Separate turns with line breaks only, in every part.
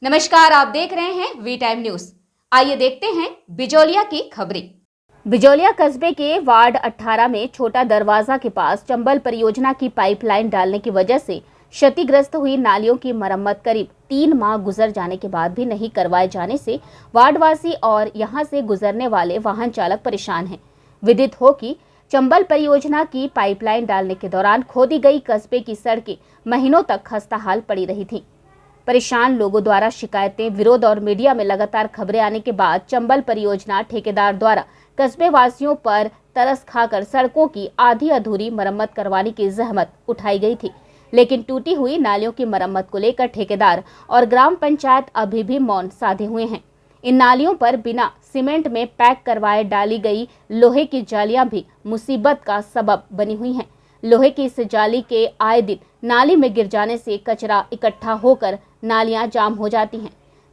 नमस्कार, आप देख रहे हैं वी टाइम न्यूज। आइए देखते हैं बिजोलिया की खबरें। बिजोलिया कस्बे के वार्ड 18 में छोटा दरवाजा के पास चंबल परियोजना की पाइपलाइन डालने की वजह से क्षतिग्रस्त हुई नालियों की मरम्मत करीब 3 माह गुजर जाने के बाद भी नहीं करवाए जाने से वार्डवासी और यहां से गुजरने वाले वाहन चालक परेशान हैं। विदित हो कि चंबल परियोजना की पाइपलाइन डालने के दौरान खोदी गई कस्बे की सड़कें महीनों तक खस्ताहाल पड़ी रही थी। परेशान लोगों द्वारा शिकायतें, विरोध और मीडिया में लगातार खबरें आने के बाद चंबल परियोजना ठेकेदार द्वारा कस्बे वासियों पर तरस खाकर सड़कों की आधी अधूरी मरम्मत करवाने की जहमत उठाई गई थी, लेकिन टूटी हुई नालियों की मरम्मत को लेकर ठेकेदार और ग्राम पंचायत अभी भी मौन साधे हुए हैं। इन नालियों पर बिना सीमेंट में पैक करवाए डाली गई लोहे की जालियां भी मुसीबत का सबब बनी हुई हैं। लोहे की इस जाली के आए दिन नाली में गिर जाने से कचरा इकट्ठा होकर नालियां जाम हो जाती हैं।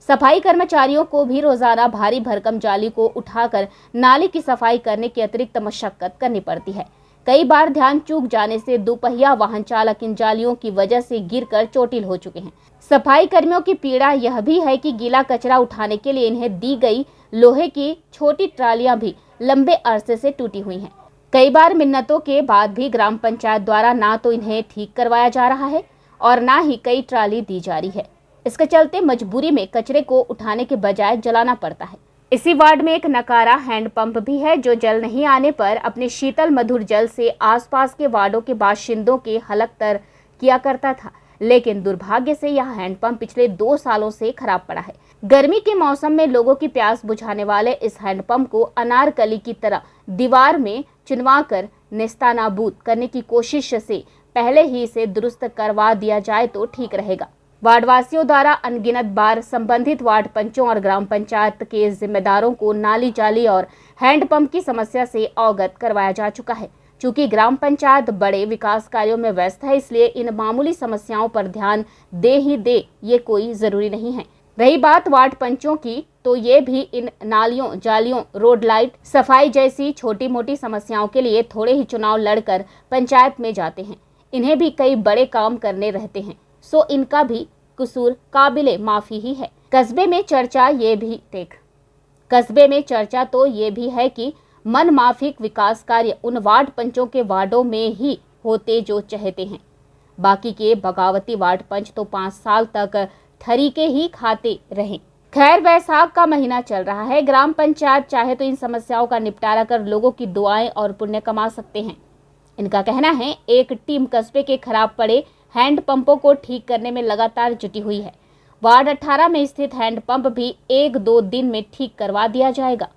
सफाई कर्मचारियों को भी रोजाना भारी भरकम जाली को उठाकर नाली की सफाई करने की अतिरिक्त मशक्कत करनी पड़ती है। कई बार ध्यान चूक जाने से दोपहिया वाहन चालक इन जालियों की वजह से गिरकर चोटिल हो चुके हैं। सफाई कर्मियों की पीड़ा यह भी है कि गीला कचरा उठाने के लिए इन्हें दी गई लोहे की छोटी ट्रालियां भी लंबे अरसे से टूटी हुई हैं। कई बार मिन्नतों के बाद भी ग्राम पंचायत द्वारा ना तो इन्हें ठीक करवाया जा रहा है और ना ही कई ट्राली दी जा रही है। इसके चलते मजबूरी में कचरे को उठाने के बजाय जलाना पड़ता है। इसी वार्ड में एक नकारा हैंडपंप भी है जो जल नहीं आने पर अपने शीतल मधुर जल से आसपास के वार्डों के बाशिंदों के हलक तर किया करता था, लेकिन दुर्भाग्य से यह हैंडपंप पिछले 2 सालों से खराब पड़ा है। गर्मी के मौसम में लोगों की प्यास बुझाने वाले इस हैंडपंप को अनारकली की तरह दीवार में चिनवाकर नेस्तानाबूद करने की कोशिश से पहले ही इसे दुरुस्त करवा दिया जाए तो ठीक रहेगा। वार्डवासियों द्वारा अनगिनत बार संबंधित वार्ड पंचों और ग्राम पंचायत के जिम्मेदारों को नाली जाली और हैंडपंप की समस्या से अवगत करवाया जा चुका है। चूंकि ग्राम पंचायत बड़े विकास कार्यों में व्यस्त है, इसलिए इन मामूली समस्याओं पर ध्यान दे ही दे ये कोई जरूरी नहीं है। रही बात वार्ड पंचों की, तो ये भी इन नालियों, जालियों, रोड लाइट, सफाई जैसी छोटी मोटी समस्याओं के लिए थोड़े ही चुनाव लड़कर पंचायत में जाते हैं। इन्हें भी कई बड़े काम करने रहते हैं, सो इनका भी कसूर काबिले माफी ही है। कस्बे में चर्चा तो ये भी है कि मन माफिक विकास कार्य उन वार्ड पंचों के वार्डों में ही होते जो चाहते हैं। बाकी के बगावती वार्ड पंच तो 5 साल तक ठरीके ही खाते रहे। खैर, वैसाख का महीना चल रहा है। ग्राम पंचायत चाहे तो इन समस्याओं का निपटारा कर लोगों की दुआएं और पुण्य कमा सकते हैं। इनका कहना है एक टीम कस्बे के खराब पड़े हैंडपंपों को ठीक करने में लगातार जुटी हुई है। वार्ड 18 में स्थित हैंडपंप भी 1-2 दिन में ठीक करवा दिया जाएगा।